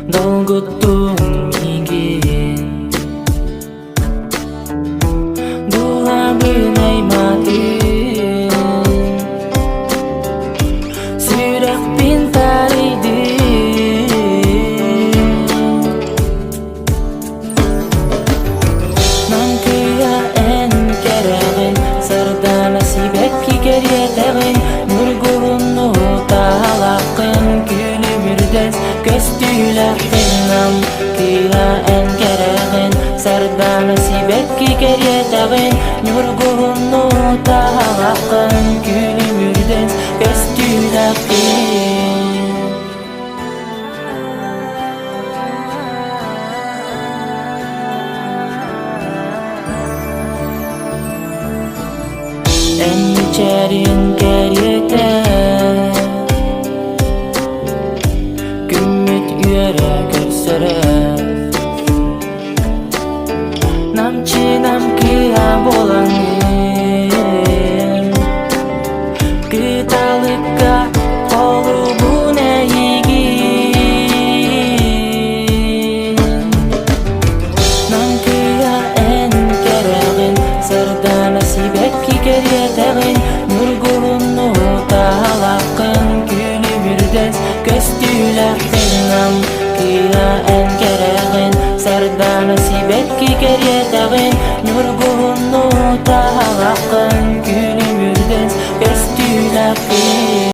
Dolguttum ingin Dua mati Sudah pintar idi Nankiya en keragin Sarda nasibek ki geriye tegin Nurgurunu tahalakın Gülümürdes göstüylektinam Kiya en keragin Sarda nasibek ki geriye tegin Nurgurunu tahalakın Gülümürdes göstüylektin En içerin geriyete Gümmüt üyere görsere Namçı namkiya bolanın Gıdalıkka kolu bu neyigin Namkiya en keragin Sarda nasibek ki geriye tegin Nurgulunu tahalakın Gülümürdes göstüylektinam Kiya en keragin Sarda nasibek ki geriye tegin Nurgulunu tahalakın